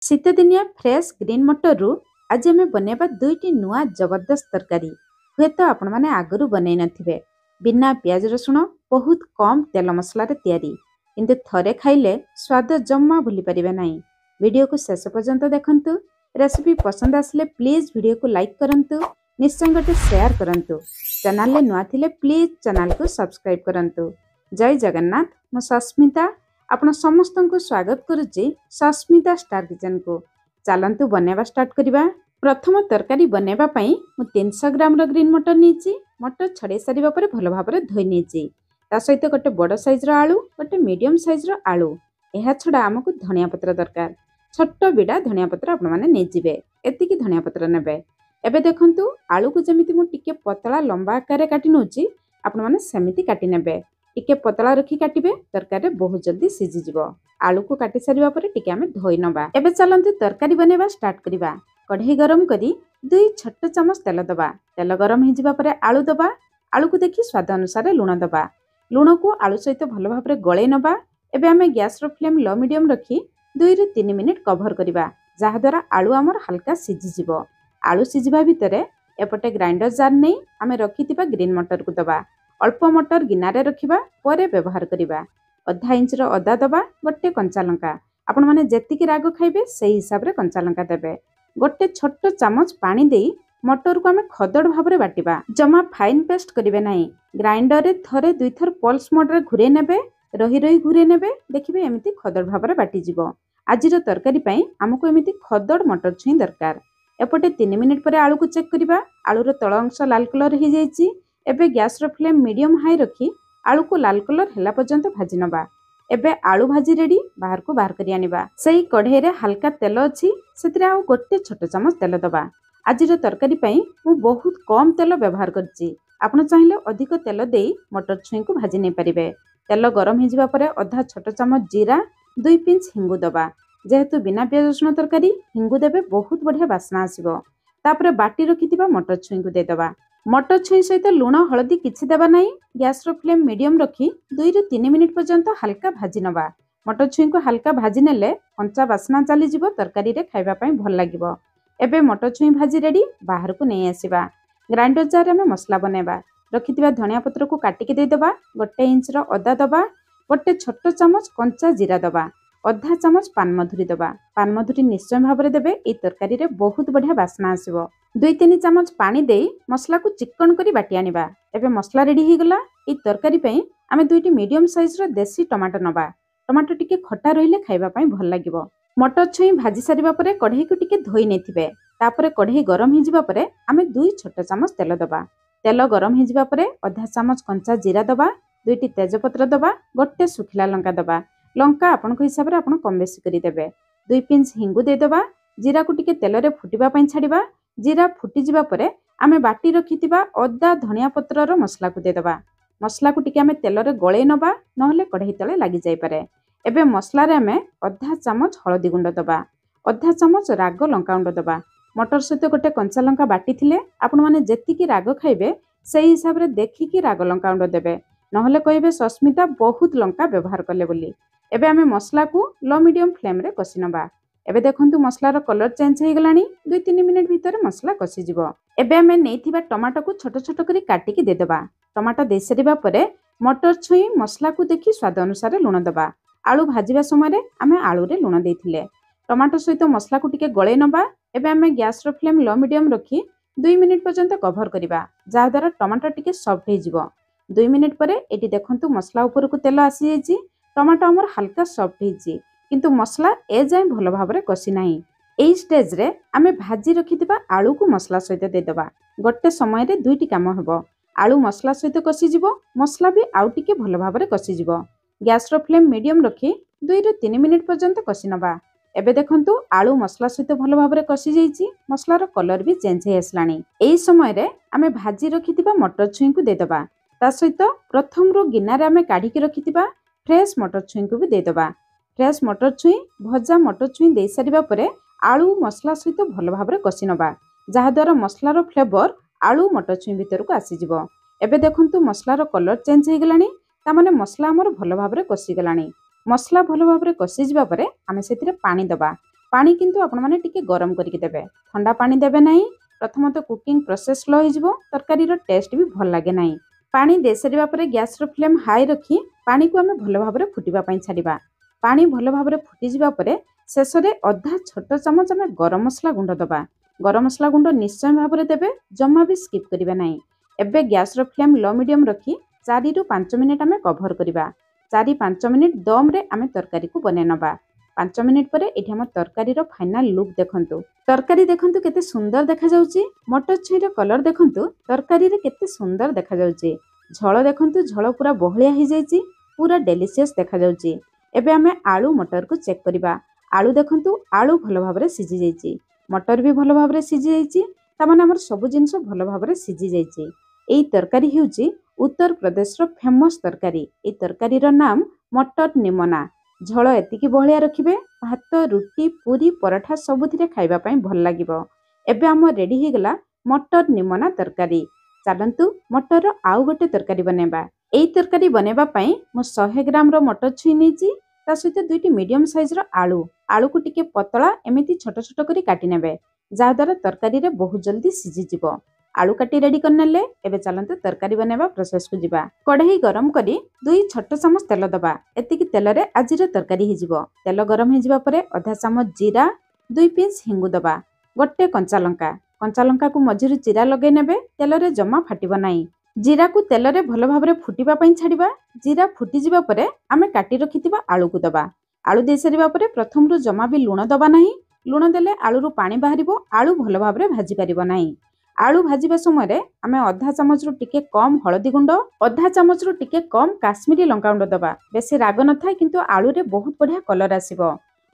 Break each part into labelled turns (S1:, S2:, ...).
S1: शीत दिनिया fresh green मटर रु आज आम बनैबा दुईटी नुआ जबरदस्त तरकारी। हुए तो आपण मैंने आगु बनई नथिबे। बिना प्याज रसुण बहुत कम तेल मसला तैयारी, किंतु थरे खाइले स्वाद जम्मा भूली परिबे नहीं। वीडियो को शेष पर्यंत देखंतु। रेसिपी पसंद आसले प्लीज वीडियो को लाइक करंतु, निश्चय गोटे शेयर करंतु। चैनल ले नुआ थिले प्लीज चैनल को सब्सक्राइब करंतु। जय जगन्नाथ। मो सस्मिता आपण समस्त को स्वागत करुच्ची सस्मिता स्टार किचन को। चलतु बनैबा स्टार्ट करिबा। प्रथम तरकारी बनैबा पई मु 300 ग्राम रो ग्रीन मटर नीची। मटर छड़े सारिबा परे भलो भाबरे धोई नीची। ता सहित गोटे बड़ साइज रो आलू, गोटे मीडियम साइज रो आलू। एहा छडा हमकु धनिया पत्र दरकार। छोट बिडा धनिया पत्र आपण माने नै जिवे। एतिकी धनिया पत्र नेबे। एबे देखंतु आलू को जेमिति मु टिके पतला लंबा आकार रे काटि नउची, आपण माने सेमिति काटि नेबे। टिके पतला रखी काटिबे, तरकारी बहुत जल्दी सिझी जिवो। आलू को काटि सारिबा परे टिके आमे धोई नबा। एबे चलंतु तरकारी बनेबा स्टार्ट करिबा। कढ़ई गरम करी 2 छोट चमच तेल दबा। तेल गरम हो जिबा परे आलू दबा। आलू को देखि स्वाद अनुसार लूण दबा। लूण को आलू सहित भलो भाबरे गळे नबा। एबे आमे गैस रो फ्लेम लो मीडियम रखी 2 ରୁ 3 मिनिट कवर करिबा, जहा द्वारा आलू हमर हल्का सिझी जिवो। आलू सिझिबा भितरे एपटे ग्राइंडर जार नै आमे रखितिबा ग्रीन मटर को दबा। अल्प मटर गिनारे रखिबा परे व्यवहार करिबा। अधा इंच रो अदा दबा। गोटे कंचा लंका, आपण माने जेतिकी राग खाइबे सेही हिसाब रे कंचा लंका देबे। गोटे छोट चामच पानी देई मटर को आमे खदड़ भाबरे बाटिबा। जमा फाइन पेस्ट करिवे नाही। ग्राइंडर रे थरे दुई थर पल्स मोड रे घुरे नेबे। रही रही घुरे नेबे, देखिबे एमिति खदड़ भाबरे बाटी जिवो। आजिर तरकारी पई हमको एमिति खदड़ मटर छुई दरकार। एपटे 3 मिनिट परे आलू को चेक करिबा। आलू रो तळ अंश लाल कलर हे जाईची। एबे गैस रो फ्लेम मीडियम हाई रखी आलू को लाल कलर हेला पर्यंत भाजी नबा। एबे आलू भाजी रेडी, बाहर को बाहर करि आनिबा। सेही कढ़ई रे हल्का तेल अछि, सेतिरे आ गोटे छोट चमच तेल दबा। आजिर तरकारी पई मु बहुत कम तेल व्यवहार करछि। आपण चाहिले अधिक तेल देई मटर छुई को भाजी नै परिबे। तेल गरम हे जिबा परे आधा छोट चमच जीरा, 2 पिंच हिंगु दबा। जेहेतु बिना प्याज रसुण तरकारी हिंगु देबे बहुत बढ़िया बास्ना आसीबो। तापरे बाटी रखितिबा मटर छुई को दे दबा। मटर छुई सहित लूण हलदी किछि देबा नाही। गैस रो फ्लेम मीडियम रखी 2 ରୁ 3 मिनिट पर्यंत हल्का भाजी नबा। मटर छुई को हल्का भाजी नेले कंचा बास्ना चली जिवो, तरकारी रे खाइबा पई भल लागिवो। एबे मटर छुई भाजी रेडी, बाहर को नै आसीबा। ग्राइंडर जार में मसला बनेबा। रखितिबा धनिया पत्र को काटिके दे दबा। गोटे इंच रो अदा दबा। गोटे छोट चामच कंचा जीरा दबा। अधा चामच पान मधुरी दबा। पान मधुरी निश्चय भाबरे देबे। ए तरकारी रे बहुत बढ़िया बास्ना आसीबो। 2-3 चामच पानी देई मसला को चिकन करी बाटी आनिबा। एबे मसला रेडी ही गला। ए तरकारी पई आमे 2टी मीडियम साइज रो देसी टमाटर नबा। टमाटर टिके खट्टा रहिले खाइबा पई भल लागिवो। मटर छुई भाजी सारिबा परे कढ़ई को टिके धोई नेथिबे। तापरे कढ़ई गरम ही जिबा परे आमे 2 छोट चामच तेल दबा। तेल गरम ही जिबा परे आधा चामच कंचा जीरा दबा। 2टी तेजपत्र दबा। गोटे सुखिला लंका दबा। लंका आपनको हिसाब रे आपण कम बेसी करि देबे। 2 पिंच हिंगु दे दबा। जीरा को टिके तेल रे फुटिबा पई छाडिबा। जीरा फुटी जिबा परे आमे बाटी रखितिबा अदा धनिया पत्र रो मसला को दे दबा। मसला को टिके आमे तेल रे गळे नबा, नहले कढ़ई तळे लागि जाई पारे। एबे मसला रे आमे आधा चामच हळदी गुंड दबा। आधा चामच राग लंका गुंड दबा। मटर सहित गोटे कंचा लंका बाटी थिले आपण माने जेतिकी राग खाइबे सेही हिसाब रे देखिकी राग लंका गुंड देबे, नहले कहिबे सस्मिता बहुत लंका व्यवहार करले बोली। एबे आमे मसला को लो मीडियम फ्लेम रे कसी नबा। एबे देखंतु मसलार कलर चेंज हो गलानी। 2-3 मिनिट भीतर मसला कसी जिवो। एबे आमे नेथिबा टमाटो को छोट छोट करी काटिकी दे दबा। टमाटो दे सरिबा परे मटर छुई मसला को देखि स्वाद अनुसार लूण दबा। आलू भाजीबा समय रे आमे आलू रे लूण देथिले। टमाटो सहित मसला को टिके गळे नबा। एबे आमे गैस रो फ्लेम लो मीडियम रखी 2 मिनिट पर्यंत कवर करिबा, जहा द्वारा टमाटो टिके सॉफ्ट हे जिवो। 2 मिनिट परे एटी देखंतु मसला ऊपर को तेल आसी जाईची। टमाटो हमर हल्का सॉफ्ट हेची, किंतु मसला ए जाय भलो भाबरे कसी नाही। एई स्टेज रे आमे भाजी रखितिबा आलू को मसला सहित दे दबा। गोटे समय रे दुईटी काम हेबो। आलू मसला सहित कसी जिवो, मसला भी आउ टिके भलो भाबरे कसी जिवो। गैस रो फ्लेम मीडियम रखी 2 ରୁ 3 मिनिट पर्यंत कसी नबा। एबे देखंतु आलू मसला सहित भलो भाबरे कसी जाईची। मसलार कलर भी चेंज हे आसलानी। एई समय रे आमे भाजी रखितिबा मटर छुई को दे दबा। ता सहित प्रथम रो गिना रे आमे काढी के रखितिबा फ्रेश मटर छुई को भी दे दबा। फ्रेश मटर छुई भजा मटर छुई दे सारिबा परे आलू मसला सहित भलो भाबरे कसी नबा, जहा द्वारा मसलार फ्लेवर आलू मटर छुई भीतर को आसी जिवो। एबे देखंतु मसलार कलर चेंज हे गलानी। ता माने मसला हमर भलो भाबरे कसी गलानी। मसला भलो भाबरे कसी जिबा परे आमे सेतिरे पानी दबा। पानी किंतु आपण माने टिके गरम करके देबे, ठंडा पानी देबे नहीं। प्रथमतः कुकिंग प्रोसेस स्लो हो तरकारी टेस्ट भी भल लगे ना। पानी दे सारा पर गैस फ्लेम हाई रखी पानी को आम भल भाव में फुटापी छाड़ा। पानी भल भाव में फुटीजा शेष में अधा छोट चामच आम गरम मसला गुंड दबा। गरम मसला गुंड निश्चय भाव में देवे, जमा भी स्किप करेंगे ना। एवं गैस फ्लेम लो मीडियम रखी 4 ରୁ 5 मिनिट आम कभर करवा। 4-5 मिनिट दम रे आम तरकारी को बने नबा। 5 मिनिट पर ये आम तरकारी फाइनाल लुक देखंतु। तरकारी देखंतु केते सुंदर देखा जाउची। मटर छुईर कलर देखंतु तरकारी रे केते सुंदर देखा जाउची। झोल देखंतु, झोल पूरा बहलिया हो जाइची, पूरा डेलीशियस देखा जाउची। एबे आमे आलू मटर को चेक करबा। आलू देखंतु, आलू भल भाव में सिझी जाइची, मटर भी भल भाव में सिझी जाइची। तामाने हमर सब जिंस भल भाव में सिझी जाइची। एई तरकारी हेउची उत्तर प्रदेश रो फेमस तरकारी। ए तरकारी रो नाम मटर निमोना। झोल एतिकी बहलिया रखिबे, भात रुटी पूरी पराठा सबुथिरे खाइबा पई भल लागिबो। एबे हम रेडी हो गला मटर निमोना तरकारी। चलंतु मटर आउ गोटे तरकारी बनेबा। एई तरकारी बनेबा पई मो 100 ग्राम रो मटर छुई नेची, ता सहित 2टी मीडियम साइज रो आलू। आलू को टिके पतला एमिति छोट छोट करी काटी नेबे, जा द्वारा तरकारी रे बहुत जल्दी सिझी जिवो। आलू काटी रेडी करनेले। एबे चलंतु तरकारी बनेबा प्रोसेस को जिबा। कढ़ई गरम करी 2 छोट चामच तेल दबा। एतिकी तेल रे आजिर तरकारी हि जिवो। तेल गरम हो जिबा परे आधा चामच जीरा, 2 पिंच हिंगु दबा, गोटे कंचा लंका। कंचा लंका को मझिरु जीरा लगे नेबे, तेल रे जमा फाटिबो नाही। जीरा को तेल रे भल भाव में फुटिबा पई छाड़िबा। जीरा फुटी जिबा परे आमे काटी रखितिबा आलू को दबा। आलू दे सारिबा परे प्रथम रु जमा भी लूण दबा नाही। लूण देले आलू रु पानी बाहरिबो, आलू भल भाव में भाजी परिबो नाही। आलू भाजिबा समय आमे आधा चामच रु टिके कम हळदी गुंड, आधा चामच रु टिके कम काश्मीरी लंका गुंड दबा। बेसी राग न थाए किंतु आलू रे बहुत बढ़िया कलर आसीबो।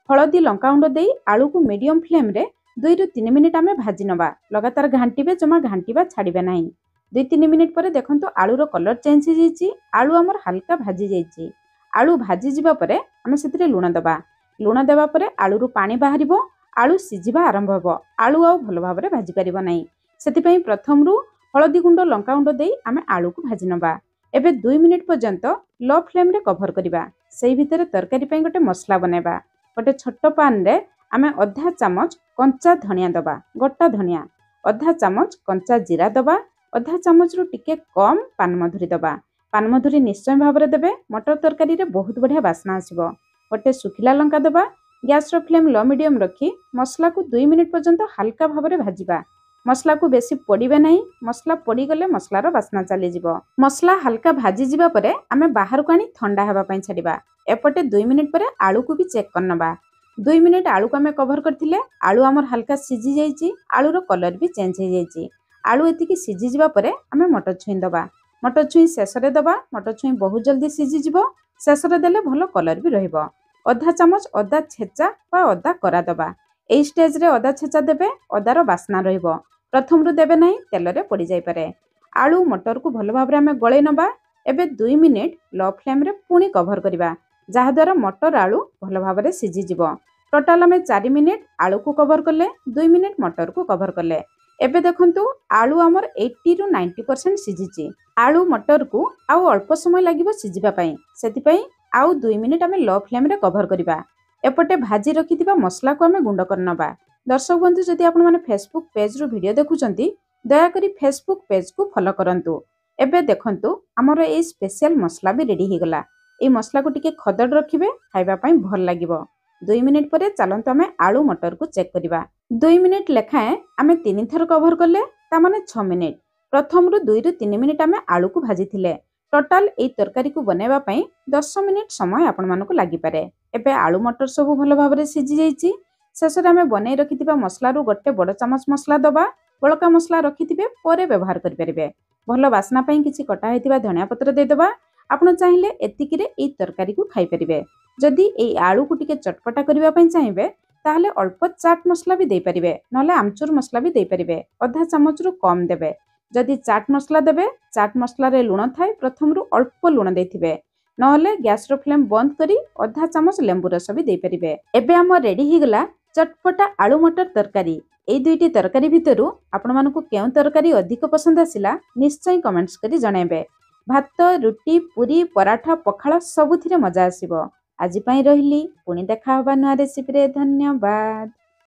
S1: हळदी लंका गुंड देई आलू को मीडियम फ्लेम रे 2 ରୁ 3 मिनिट आमे भाजी नबा। लगातार घांटीबे, जमा घांटीबा छाड़िबे नाही। 2-3 मिनिट पर देखंतु आलू रो कलर चेंज हो जाइची। आलू हमर हल्का भाजी जाइची। आलू भाजी जिबा परे आमे सेतिरे लूण दबा। लूण देबा परे आलू रु पानी बाहरिबो, आलू सिझिबा आरंभ हबो। आलू आ भल भाव में भाजी परिबो नाही। सेतिपई प्रथम रु हळदी गुंड लंका गुंड देई आमे आलू को भाजी नबा। एबे 2 मिनिट पर्यंत लो फ्लेम रे कभर करिबा। सेई भितरे तरकारी पई गोटे मसला बनेबा। गोटे छोट पान रे आमे आधा चामच कंचा धनिया दबा, गोटा धनिया, आधा चामच कंचा जीरा दबा, आधा चामच रु टिके कम पान मधुरी दबा। पान मधुरी निश्चय भाव में देबे, मटर तरकारी रे बहुत बढ़िया बास्ना आसीबो। गोटे सुखिला लंका दबा। गैस रो फ्लेम लो मीडियम रखी मसला को 2 मिनिट पर्यंत हल्का भाव में भाजिबा। मसला को बेसी पोड़ीबे नहीं। मसला पोड़ी गले मसलार बास्ना चली जिवो। मसला हल्का भाजी जिबा परे आमे बाहर को आनी ठंडा हेबा पई छाड़िबा। एपटे 2 मिनिट परे आलू को भी चेक करनबा। 2 मिनिट आलू को आमे कवर करथिले। आलू हमर हल्का सिझी जाइची, आलू रो कलर भी चेंज हो जाइची। आलू एतिकी सिझी जिबा परे आमे मटर छुई दबा। मटर छुई शेष रे दबा। मटर छुई बहुत जल्दी सिझी जिवो। शेष रे देले भलो कलर भी रहिबो। आधा चामच अदा छेचा बा अदा करा दबा। एई स्टेज रे अदा छेचा देबे, अदार बास्ना रहिबो। प्रथम रु देबे नहीं, तेल रे पड़ी जाई पारे। आलू मटर को भल भाव में आमे गळै नबा। एबे 2 मिनिट लो फ्लेम रे पुणी कभर करबा, जहा द्वारा मटर आलू भल भाव में सिझी जिवो। टोटाल आमे 4 मिनिट आलू को कभर करले, 2 मिनिट मटर को कभर करले। एबे देखंतु आलू हमर 80 ରୁ 90% सिझिची। आलू मटर को आउ अल्प समय लागिबो सिझिबा पई, सेति पई आउ 2 मिनिट आमे लो फ्लेम रे कभर करबा। एपटे भाजी रखिथिबा मसला को आमे गुंड करनबा। दर्शक बंधु, जदि आपण माने फेसबुक पेज रु वीडियो देखुचंती, दया करी फेसबुक पेज को फॉलो करंतु। एबे देखंतु हमर ए स्पेशल मसला भी रेडी हो गला। ए मसला को टिके खदड़ रखिबे, खाइबा पई भल लागिबो। 2 मिनिट परे चलंतु आमे आलू मटर को चेक करिबा। 2 मिनिट लेखाए आमे 3 थर कभर करले, ता माने 6 मिनिट। प्रथम रु 2 ରୁ 3 मिनिट आमे आलू को भाजी थिले। टोटाल ए तरकारी को बनेबा पई 10 मिनिट समय आपण मानको लागि पारे। एबे आलू मटर सब भल भाव में सिझी जाइची। शेष में आमे बनै रखिथिबा मसला रु गोटे बड़ चामच मसला दबा। बळका मसला रखिथिबे परे व्यवहार करि परिबे। भल बास्ना पई किछि कटा हेतिबा धनिया पत्र दे दबा। आपण चाहिले एतिकी रे ए तरकारी को खाइ परिबे। जदि ए आलू को टिके चटपटा करिबा पई चाहिबे, ताहले अल्प चाट मसला भी दे परिबे, नले आमचूर मसला भी दे परिबे। आधा चामच रु कम देबे। जदि चाट मसला देबे, चाट मसला रे लूण थाए, प्रथम रु अल्प लूण देथिबे, नहले गैस रो फ्लेम बंद करी आधा चामच लेंबू रस भी दे परिबे। एबे हम रेडी ही गला चटपटा आलू मटर तरकारी। ए दुईटी तरकारी भितरु आपण मानकु केउ तरकारी अधिक पसंद आसिला निश्चय कमेंट्स करी जणाइबे। भात रुटी पूरी पराठा पखाळ सबुथिरे मजा आसीबो। ଆଜି ପାଇଁ ରହିଲି। ପୁଣି ଦେଖା ହେବା ନୂଆ ରେସିପିରେ। ଧନ୍ୟବାଦ।